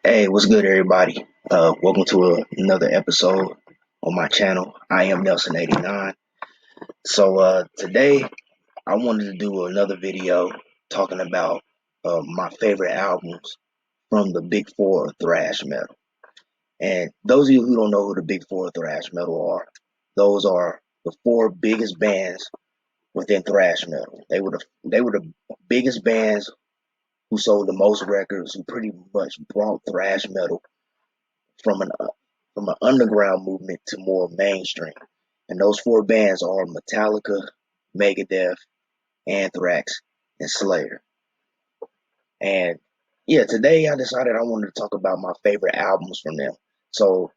Hey, what's good, everybody? Welcome to another episode on my channel. I am Nelson89. Today I wanted to do another video talking about my favorite albums from the Big Four of thrash metal. And those of you who don't know who the Big Four of thrash metal are, those are the four biggest bands within thrash metal. They were the biggest bands who sold the most records, who pretty much brought thrash metal from an from an underground movement to more mainstream. And those four bands are Metallica, Megadeth, Anthrax, and Slayer. And yeah, today I decided I wanted to talk about my favorite albums from them. So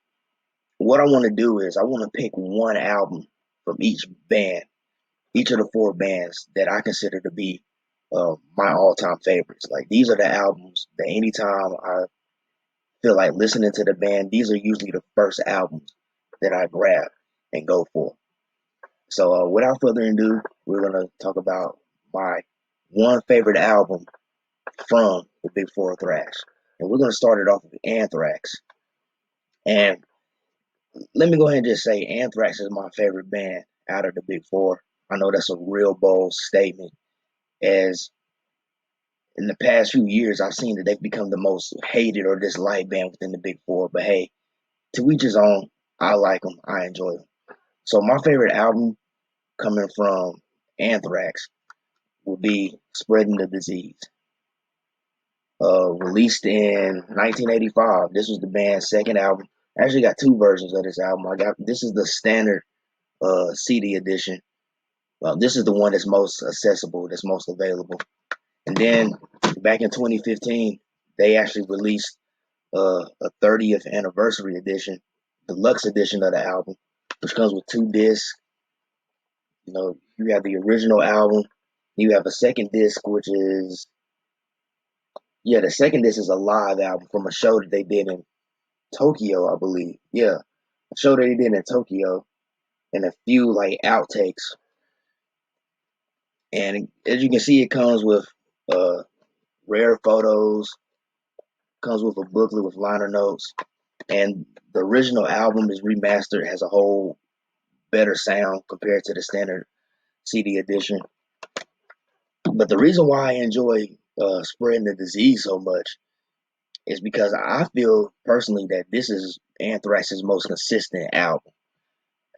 what I want to do is I want to pick one album from each band, each of the four bands that I consider to be my all-time favorites. Like these are the albums that anytime I feel like listening to the band, these are usually the first albums that I grab and go for. So without further ado, we're gonna talk about my one favorite album from the Big Four of thrash, and we're gonna start it off with Anthrax. And let me go ahead and just say, Anthrax is my favorite band out of the Big Four. I know that's a real bold statement, as in the past few years I've seen that they've become the most hated or disliked band within the Big Four. But hey, to each his own. I like them. I enjoy them. So my favorite album coming from Anthrax will be Spreading the Disease. Released in 1985. This was the band's second album. I actually got two versions of this album. This is the standard CD edition. This is the one that's most accessible, that's most available. And then back in 2015, they actually released a 30th anniversary edition, deluxe edition of the album, which comes with two discs. You know, you have the original album. You have a second disc, which is, yeah, the second disc is a live album from a show that they did in Tokyo, I believe. Yeah, a show that they did in Tokyo, and a few like outtakes. And as you can see, it comes with uh, rare photos, comes with a booklet with liner notes, and the original album is remastered, has a whole better sound compared to the standard CD edition. But the reason why I enjoy Spreading the Disease so much is because I feel personally that this is Anthrax's most consistent album.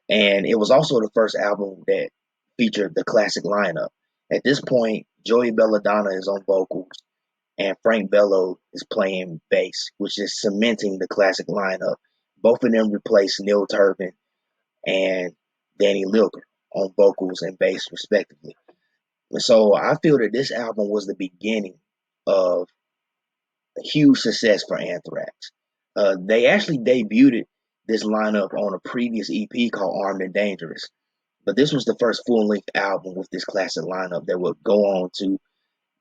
And it was also the first album that featured the classic lineup. At this point, Joey Belladonna is on vocals and Frank Bello is playing bass, which is cementing the classic lineup. Both of them replaced Neil Turbin and Danny Lilker on vocals and bass, respectively. And so I feel that this album was the beginning of a huge success for Anthrax. They actually debuted this lineup on a previous EP called Armed and Dangerous, but this was the first full-length album with this classic lineup that would go on to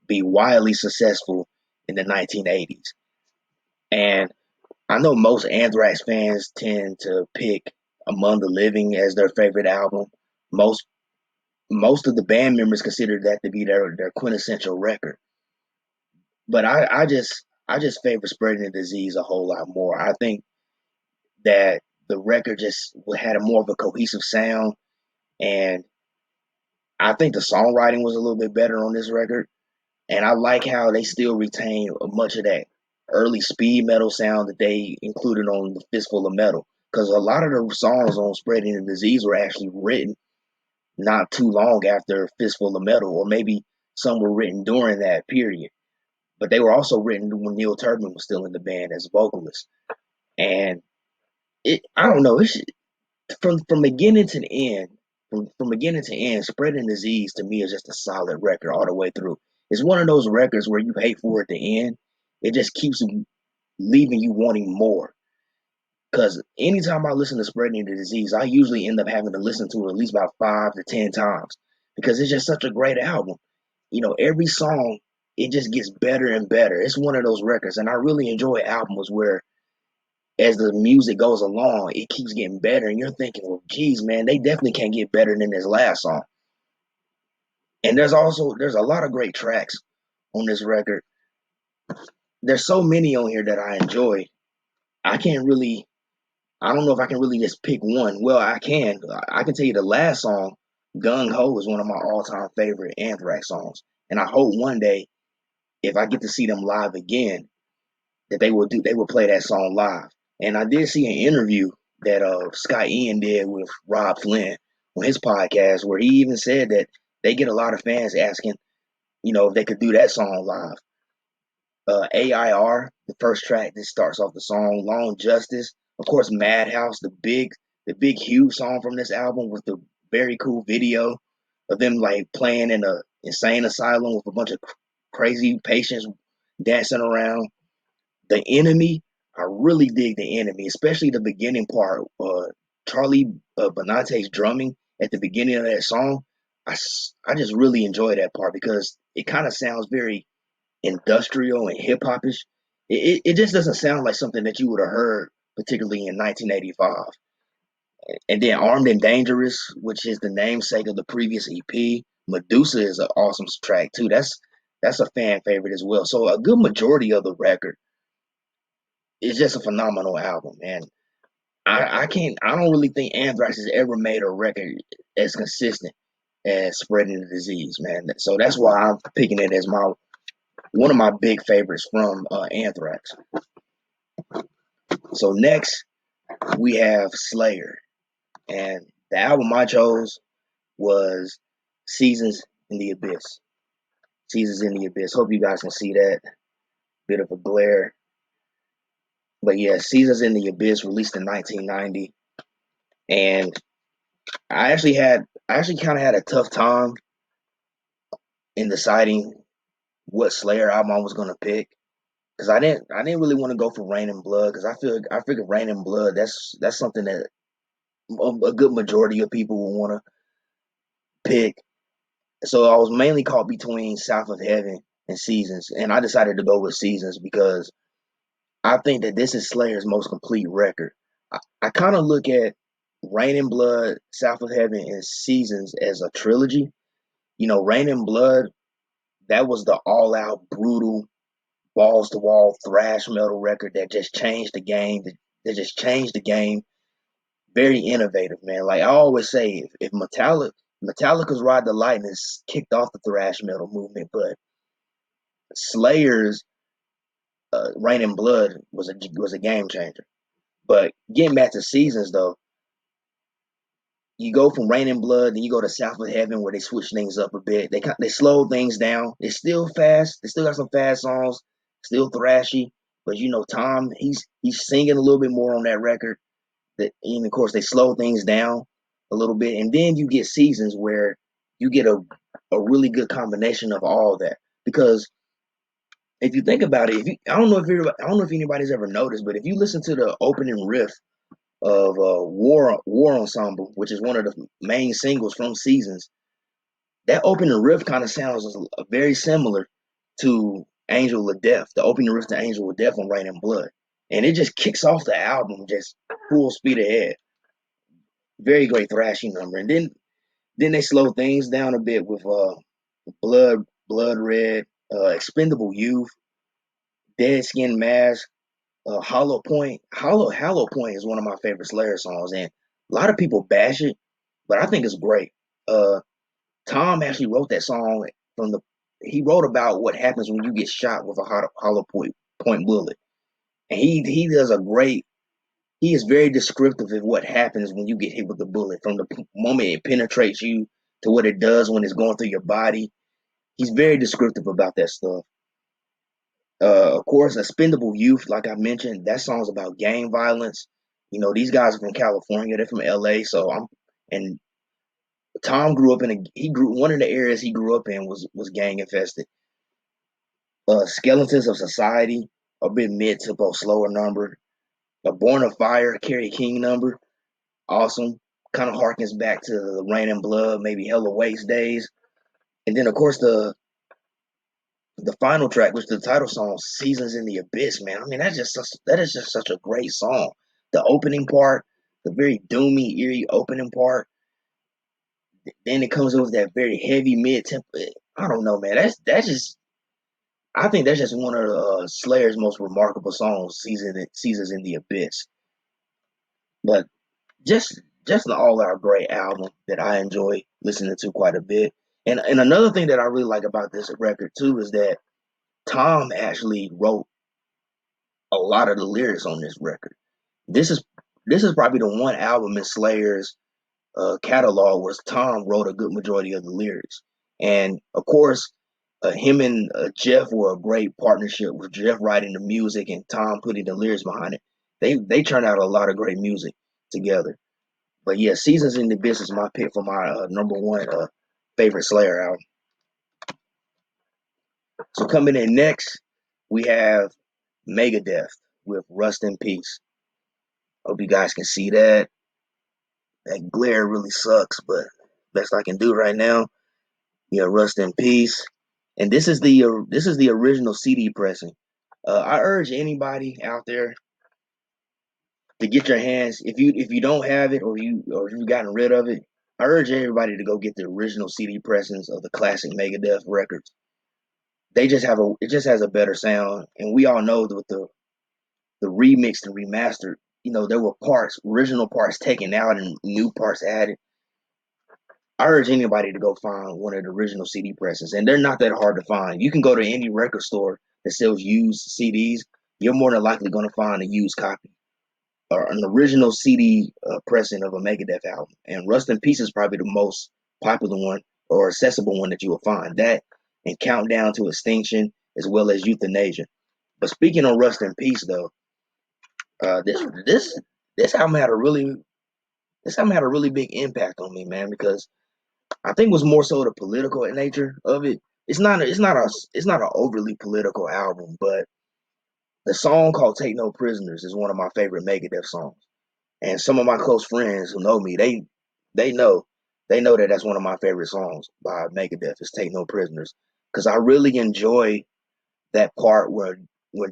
be wildly successful in the 1980s. And I know most Anthrax fans tend to pick Among the Living as their favorite album. Most most of the band members consider that to be their quintessential record. But I just favor Spreading the Disease a whole lot more. I think that the record just had a more of a cohesive sound, and I think the songwriting was a little bit better on this record. And I like how they still retain much of that early speed metal sound that they included on the Fistful of Metal. Because a lot of the songs on Spreading the Disease were actually written not too long after Fistful of Metal, or maybe some were written during that period. But they were also written when Neil Turbin was still in the band as a vocalist. And I don't know, from beginning to the end, from beginning to end, Spreading Disease to me is just a solid record all the way through. It's one of those records where you hate for it to end. It just keeps leaving you wanting more. Because anytime I listen to Spreading the Disease, I usually end up having to listen to it at least about 5 to 10 times because it's just such a great album. You know, every song, it just gets better and better. It's one of those records, and I really enjoy albums where as the music goes along, it keeps getting better, and you're thinking, well, geez, man, they definitely can't get better than this last song. And there's a lot of great tracks on this record. there's so many on here that I enjoy. I can't really, I don't know if I can really just pick one. Well, I can. I can tell you the last song, Gung Ho, is one of my all-time favorite Anthrax songs. And I hope one day, if I get to see them live again, that they will play that song live. And I did see an interview that Scott Ian did with Rob Flynn on his podcast, where he even said that they get a lot of fans asking, if they could do that song live. AIR, the first track that starts off the song, Long Justice, of course, Madhouse, the big huge song from this album with the very cool video of them like playing in a insane asylum with a bunch of crazy patients dancing around. The Enemy, I really dig The Enemy, especially the beginning part. Charlie Benante's drumming at the beginning of that song. I just really enjoy that part because it kind of sounds very industrial and hip hopish. It just doesn't sound like something that you would have heard, particularly in 1985. And then Armed and Dangerous, which is the namesake of the previous EP. Medusa is an awesome track too. That's a fan favorite as well. So a good majority of the record is just a phenomenal album, and I don't really think Anthrax has ever made a record as consistent as Spreading the Disease, man. So that's why I'm picking it as my one of my big favorites from Anthrax. So next we have Slayer, and the album I chose was Seasons in the Abyss. Seasons in the Abyss. Hope you guys can see that. Bit of a glare. But yeah, Seasons in the Abyss released in 1990. And I actually kind of had a tough time in deciding what Slayer album I was gonna pick because I didn't really want to go for Rain and Blood because I figured Rain and Blood that's something that a good majority of people will want to pick. So I was mainly caught between South of Heaven and Seasons, and I decided to go with Seasons because I think that this is Slayer's most complete record. I kind of look at Rain and Blood, South of Heaven, and Seasons as a trilogy. Rain and Blood, that was the all out brutal balls to wall thrash metal record that just changed the game. That just changed the game. Very innovative, man. Like I always say, if Metallica's Ride the Lightning kicked off the thrash metal movement, but Slayer's Rain and Blood was a game changer. But getting back to Seasons though, you go from Rain and Blood, then you go to South of Heaven where they switch things up a bit. They slow things down. It's still fast. They still got some fast songs, still thrashy. But Tom, he's singing a little bit more on that record. And of course they slow things down a little bit, and then you get Seasons where you get a really good combination of all that. Because if you think about it, I don't know if anybody's ever noticed, but if you listen to the opening riff of War Ensemble, which is one of the main singles from Seasons, that opening riff kind of sounds very similar to Angel of Death, the opening riff to Angel of Death on Rain and Blood. And it just kicks off the album just full speed ahead. Very great thrashing number. And then they slow things down a bit with Blood Red, Expendable Youth, Dead Skin Mask, Hollow Point. Hollow Point is one of my favorite Slayer songs, and a lot of people bash it, but I think it's great. Uh, Tom actually wrote that song from the. He wrote about what happens when you get shot with a hollow point bullet, and he does a great. He is very descriptive of what happens when you get hit with a bullet, from the moment it penetrates you to what it does when it's going through your body. He's very descriptive about that stuff. Of course, Expendable Youth, like I mentioned, that song's about gang violence. These guys are from California, they're from LA, and Tom grew up in one of the areas he grew up in was gang infested. Skeletons of Society, a bit mid tempo, slower number. A Born of Fire, Kerry King number, awesome. Kind of harkens back to the Rain and Blood, maybe Hell Awaits days. And then of course the final track, which is the title song, Seasons in the Abyss, man. I mean, that is just such a great song. The opening part, the very doomy, eerie opening part. Then it comes in with that very heavy mid tempo. I don't know, man. That's just I think that's just one of Slayer's most remarkable songs, Seasons in the Abyss. But just an all out great album that I enjoy listening to quite a bit. And another thing that I really like about this record too is that Tom actually wrote a lot of the lyrics on this record. This is this is probably the one album in Slayer's catalog where Tom wrote a good majority of the lyrics. And of course, him and Jeff were a great partnership with Jeff writing the music and Tom putting the lyrics behind it. They turned out a lot of great music together. But yeah, Seasons in the Abyss is my pick for my number one favorite Slayer album. So coming in next, we have Megadeth with Rust in Peace. Hope you guys can see that. That glare really sucks, but best I can do right now. Yeah, Rust in Peace. And this is the original CD pressing. I urge anybody out there to get your hands if you don't have it or if you've gotten rid of it. I urge everybody to go get the original CD pressings of the classic Megadeth records. They just have a it just has a better sound, and we all know that with the remixed and remastered, there were original parts taken out and new parts added. I urge anybody to go find one of the original CD presses, and they're not that hard to find. You can go to any record store that sells used CDs. You're more than likely going to find a used copy or an original CD pressing of a Megadeth album. And Rust in Peace is probably the most popular one or accessible one that you will find. That and Countdown to Extinction as well as Euthanasia. But speaking of Rust in Peace, though, uh, this this this album had a really this album had a really big impact on me, man, because I think it was more so the political nature of it. It's not an overly political album, but the song called "Take No Prisoners" is one of my favorite Megadeth songs. And some of my close friends who know me, they know they know that that's one of my favorite songs by Megadeth. Is "Take No Prisoners" because I really enjoy that part where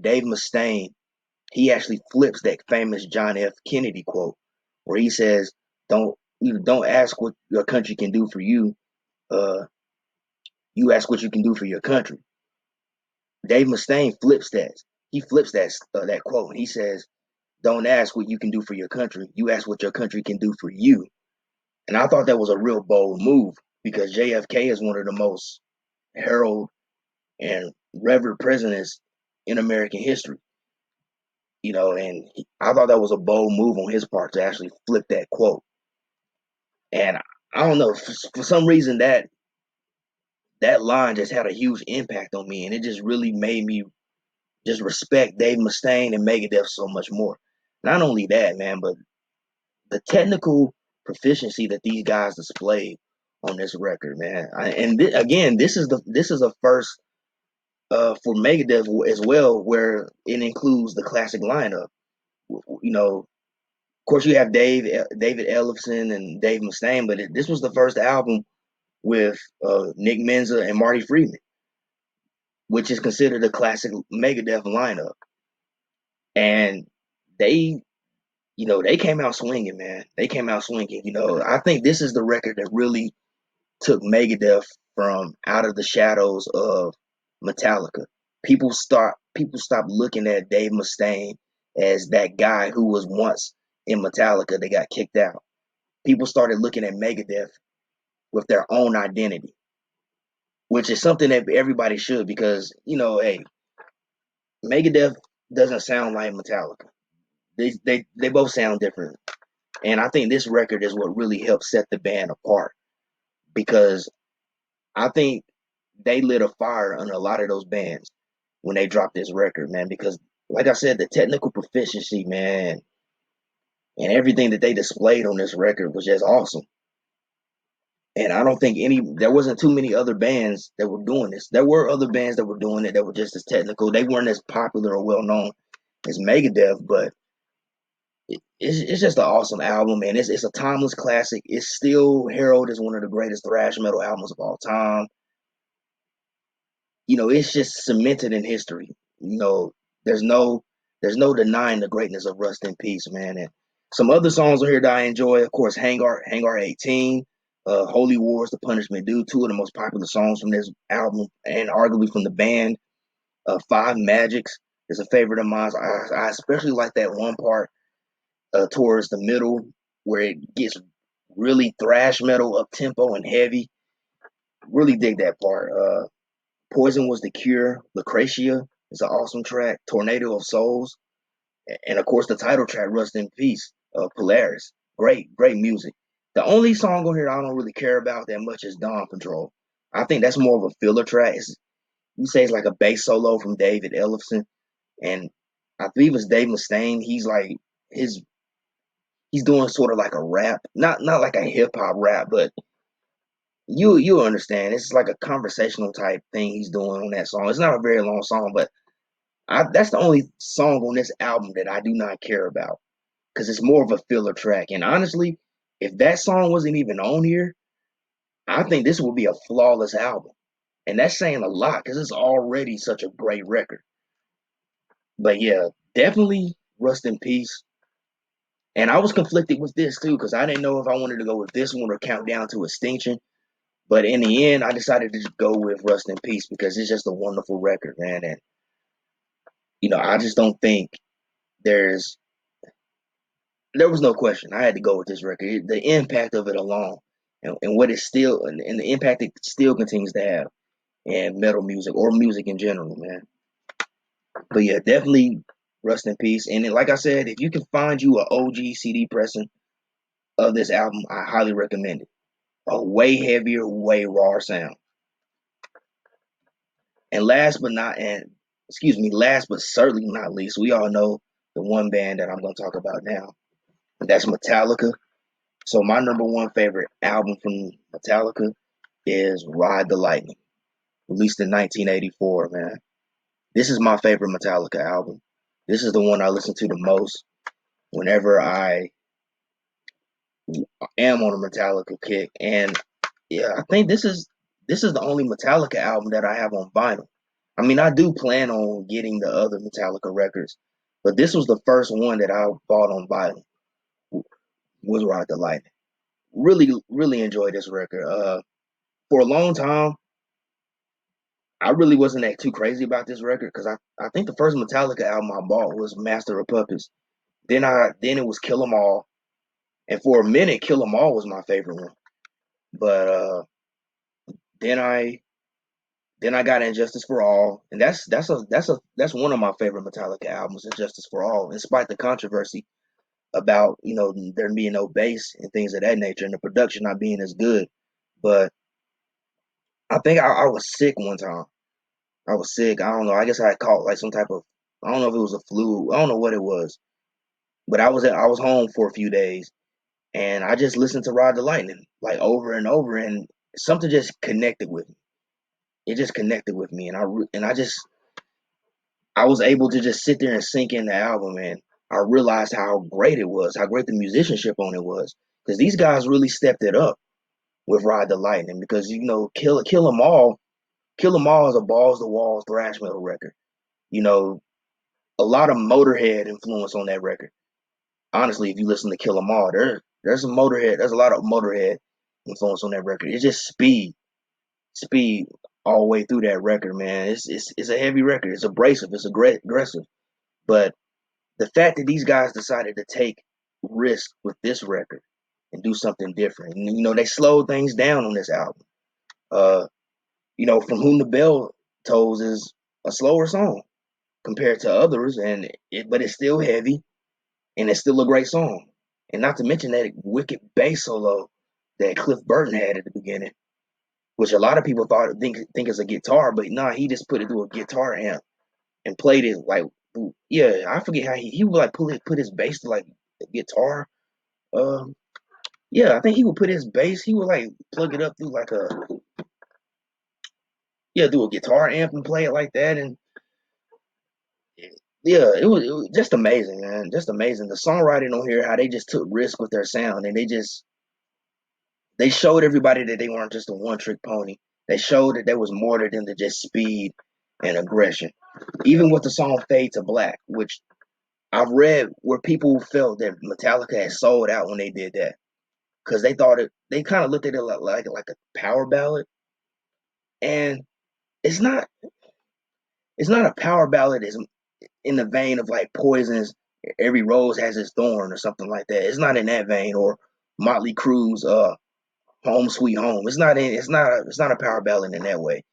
Dave Mustaine he actually flips that famous John F. Kennedy quote where he says, don't ask what your country can do for you. Uh, you ask what you can do for your country." Dave Mustaine flips that. He flips that quote. He says, "Don't ask what you can do for your country. You ask what your country can do for you." And I thought that was a real bold move because JFK is one of the most heralded and revered presidents in American history. I thought that was a bold move on his part to actually flip that quote. And I don't know, for some reason that line just had a huge impact on me, and it just really made me just respect Dave Mustaine and Megadeth so much more. Not only that, man, but the technical proficiency that these guys displayed on this record, man. Again, this is a first for Megadeth as well, where it includes the classic lineup. Of course, you have David Ellefson and Dave Mustaine, but this was the first album with Nick Menza and Marty Friedman, which is considered a classic Megadeth lineup. And they they came out swinging, man. They came out swinging. I think this is the record that really took Megadeth from out of the shadows of Metallica. People stopped looking at Dave Mustaine as that guy who was once in Metallica that got kicked out. People started looking at Megadeth with their own identity, which is something that everybody should because, hey, Megadeth doesn't sound like Metallica. They both sound different. And I think this record is what really helped set the band apart because I think they lit a fire on a lot of those bands when they dropped this record, man. Because, like I said, the technical proficiency, man, and everything that they displayed on this record was just awesome. And I don't think there wasn't too many other bands that were doing this. There were other bands that were doing it that were just as technical. They weren't as popular or well known as Megadeth, but it's just an awesome album, man. It's a timeless classic. It's still heralded as one of the greatest thrash metal albums of all time. It's just cemented in history. There's no denying the greatness of Rust in Peace, man. And some other songs on here that I enjoy, of course, Hangar 18, Holy Wars, The Punishment Due, two of the most popular songs from this album and arguably from the band. Five Magics is a favorite of mine. I especially like that one part towards the middle where it gets really thrash metal, up tempo and heavy. Really dig that part. Poison Was the Cure. Lucretia is an awesome track. Tornado of Souls, and of course the title track Rust in Peace. Polaris. Great music. The only song on here I don't really care about that much is Dawn Patrol. I think that's more of a filler track. You say it's like a bass solo from David Ellefson, and I believe it's Dave Mustaine. His he's doing sort of like a rap, not like a hip hop rap, but you understand. It's like a conversational type thing he's doing on that song. It's not a very long song, but that's the only song on this album that I do not care about because it's more of a filler track. And honestly, if that song wasn't even on here, I think this would be a flawless album. And that's saying a lot because it's already such a great record. But yeah, definitely Rust in Peace. And I was conflicted with this too because I didn't know if I wanted to go with this one or Count Down to Extinction. But in the end, I decided to just go with Rust in Peace because it's just a wonderful record, man. And I just don't think there's there was no question. I had to go with this record. The impact of it alone, and what it still and the impact it still continues to have in metal music or music in general, man. But yeah, definitely Rust in Peace. And then, like I said, if you can find you a OG CD pressing of this album, I highly recommend it. A way heavier, way rawer sound. And last but certainly not least, we all know the one band that I'm going to talk about now, and that's Metallica. So my number one favorite album from Metallica is Ride the Lightning, released in 1984, man. This is my favorite Metallica album. This is the one I listen to the most whenever I am on a Metallica kick. And yeah, I think this is the only Metallica album that I have on vinyl. I mean, I do plan on getting the other Metallica records, but this was the first one that I bought on vinyl. Was Ride the Lightning. Really, really enjoyed this record. For a long time, I really wasn't that too crazy about this record because I think the first Metallica album I bought was Master of Puppets. Then it was Kill 'Em All, and for a minute, Kill 'Em All was my favorite one. But then I then I got Injustice for All, and that's one of my favorite Metallica albums, Injustice for All, in spite the controversy about there being no bass and things of that nature, and the production not being as good. But I think I was sick one time. I was sick. I don't know. I guess I had caught like some type of I don't know if it was a flu. I don't know what it was, but I was home for a few days, and I just listened to Ride the Lightning like over and over, and something just connected with me. It just connected with me, and I was able to just sit there and sink in the album, and I realized how great it was, how great the musicianship on it was, because these guys really stepped it up with Ride the Lightning. Because Kill 'Em All, Kill 'Em All is a balls to walls thrash metal record. You know, a lot of Motorhead influence on that record. Honestly, if you listen to Kill 'Em All, there's a lot of Motorhead influence on that record. It's just speed all the way through that record, man. It's a heavy record. It's abrasive. It's aggressive. But the fact that these guys decided to take risk with this record and do something different, and they slowed things down on this album. Uh, From Whom the Bell Tolls is a slower song compared to others, but it's still heavy and it's still a great song. And not to mention that wicked bass solo that Cliff Burton had at the beginning, which a lot of people think is a guitar, but nah, he just put it through a guitar amp and played it like, yeah, I forget how he would like put his bass to like a guitar. Um, yeah, I think he would put his bass. He would like plug it up through like through a guitar amp and play it like that. And yeah, it was just amazing, man, just amazing. The songwriting on here, how they just took risk with their sound, and they showed everybody that they weren't just a one trick pony. They showed that there was more to them than just speed and aggression. Even with the song Fade to Black, which I've read where people felt that Metallica had sold out when they did that because they kind of looked at it like a power ballad, and it's not. it's not a power ballad. It's in the vein of like Poison's "Every Rose Has Its Thorn" or something like that. It's not in that vein, or Motley Crue's "Home Sweet Home." It's not a power ballad in that way.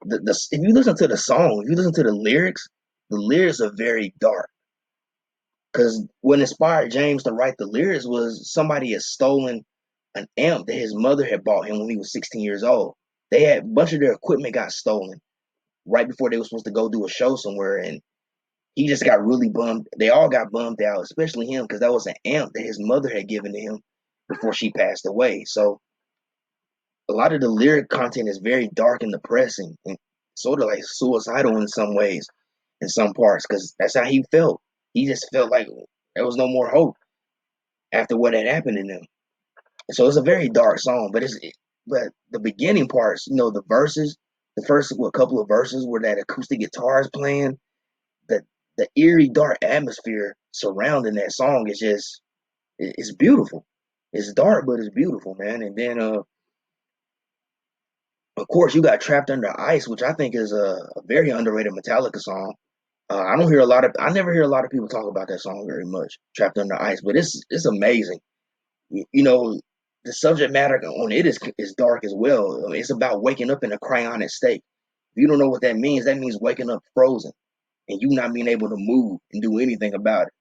The if you listen to the song, if you listen to the lyrics are very dark. Because what inspired James to write the lyrics was somebody had stolen an amp that his mother had bought him when he was 16 years old. They had a bunch of their equipment got stolen right before they were supposed to go do a show somewhere, and he just got really bummed. They all got bummed out, especially him, because that was an amp that his mother had given to him before she passed away. So a lot of the lyric content is very dark and depressing, and sort of like suicidal in some ways, in some parts, because that's how he felt. He just felt like there was no more hope after what had happened to them. And so it's a very dark song, but the beginning parts, the verses, the first couple of verses where that acoustic guitar is playing, the the eerie dark atmosphere surrounding that song is just it's beautiful. It's dark, but it's beautiful, man. And then of course you got "Trapped Under Ice," which I think is a very underrated Metallica song. I never hear a lot of people talk about that song very much, "Trapped Under Ice," but it's amazing. You know, the subject matter on it is dark as well. I mean, it's about waking up in a cryonic state. If you don't know what that means waking up frozen and you not being able to move and do anything about it.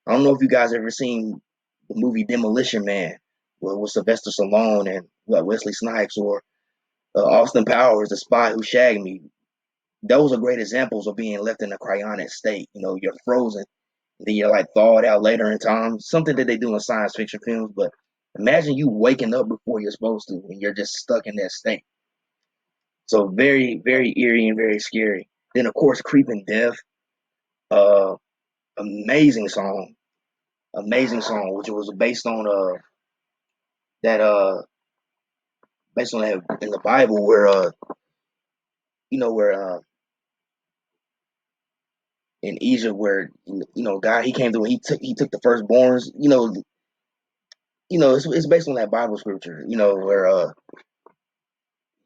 I don't know if you guys ever seen the movie Demolition Man with Sylvester Stallone and Wesley Snipes, or Austin Powers, The Spy Who Shagged Me. Those are great examples of being left in a cryonic state. You're frozen, then you're like thawed out later in time. Something that they do in science fiction films, but imagine you waking up before you're supposed to, and you're just stuck in that state. So very, very eerie and very scary. Then of course, "Creeping Death," uh, amazing song, which was that based on that in the Bible, where where in Egypt, where God, he came through and he took the firstborns. It's based on that Bible scripture. Where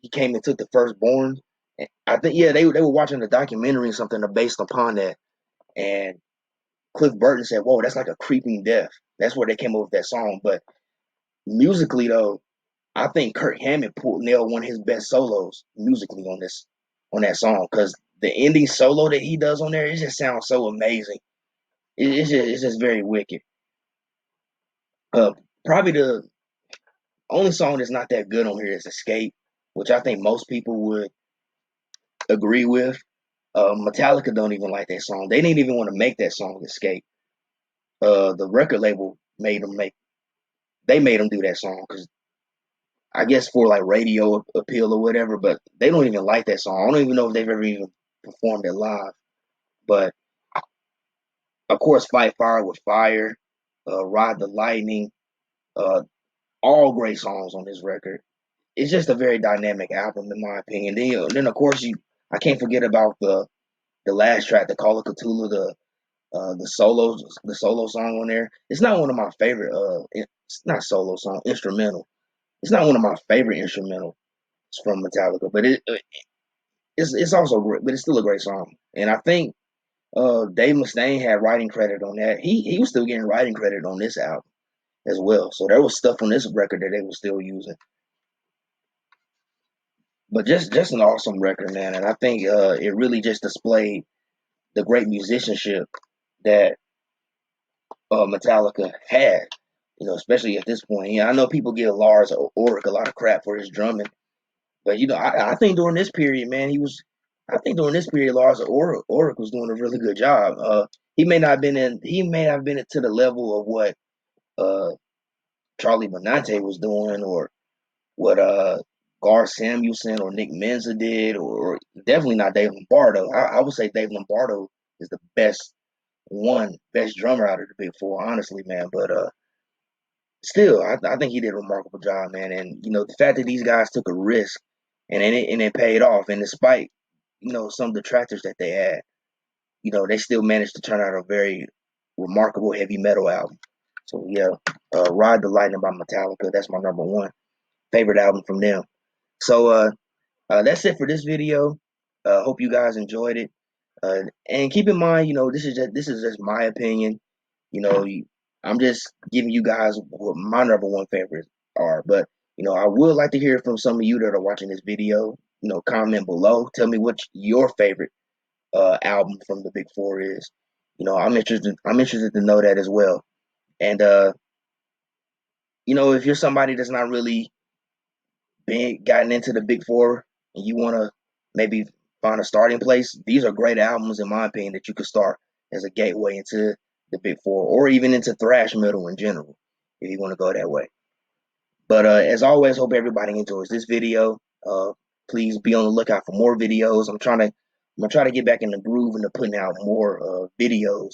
he came and took the firstborn. I think, yeah, they were watching a documentary or something based upon that, and Cliff Burton said, "Whoa, that's like a creeping death." That's where they came up with that song. But musically, though, I think Kirk Hammett nailed one of his best solos musically on that song, because the ending solo that he does on there, it just sounds so amazing. It's just very wicked. Uh, Probably the only song that's not that good on here is "Escape," which I think most people would agree with. Metallica don't even like that song. They didn't even want to make that song "Escape." The record label made them make. They made them do that song because I guess for like radio appeal or whatever. But they don't even like that song. I don't even know if they've ever even performed it live. But of course, "Fight Fire with Fire," "Ride the Lightning," uh, all great songs on this record. It's just a very dynamic album, in my opinion. Then of course I can't forget about the last track, the "Call of Cthulhu," the solo song on there. It's not one of my favorite. It's not solo song, instrumental. It's not one of my favorite instrumentals from Metallica, but it's also great. But it's still a great song. And I think Dave Mustaine had writing credit on that. He was still getting writing credit on this album as well. So there was stuff on this record that they were still using. But just an awesome record, man. And I think it really just displayed the great musicianship that Metallica had. Especially at this point. I know people give Lars Ulrich a lot of crap for his drumming, but I think during this period, man, I think during this period, Lars Ulrich was doing a really good job. He may not have been to the level of what uh, Charlie Benante was doing, or what Gar Samuelson or Nick Menza did, or definitely not Dave Lombardo. I would say Dave Lombardo is the best drummer out of the Big Four, honestly, man. But still, I think he did a remarkable job, man. And the fact that these guys took a risk and it paid off, and despite some detractors that they had, they still managed to turn out a very remarkable heavy metal album. So yeah, "Ride the Lightning" by Metallica. That's my number one favorite album from them. So that's it for this video. Hope you guys enjoyed it. And keep in mind, this is just my opinion. You know, I'm just giving you guys what my number one favorites are. But I would like to hear from some of you that are watching this video. Comment below. Tell me what your favorite album from the Big Four is. I'm interested. I'm interested to know that as well. And if you're somebody that's not really been gotten into the Big Four and you want to maybe find a starting place, these are great albums in my opinion that you could start as a gateway into the Big Four or even into thrash metal in general if you want to go that way. But as always, hope everybody enjoys this video. Please be on the lookout for more videos. I'm gonna try to get back in the groove and to putting out more videos.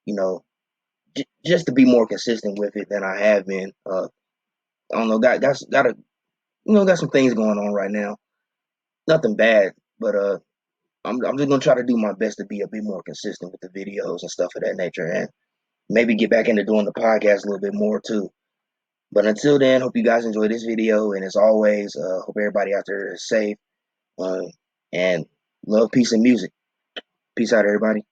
You know, just to be more consistent with it than I have been. I don't know, got some things going on right now. Nothing bad, but I'm just gonna try to do my best to be a bit more consistent with the videos and stuff of that nature, and maybe get back into doing the podcast a little bit more too. But until then, hope you guys enjoy this video, and as always, hope everybody out there is safe, uh, and love, peace, and music. Peace out, everybody.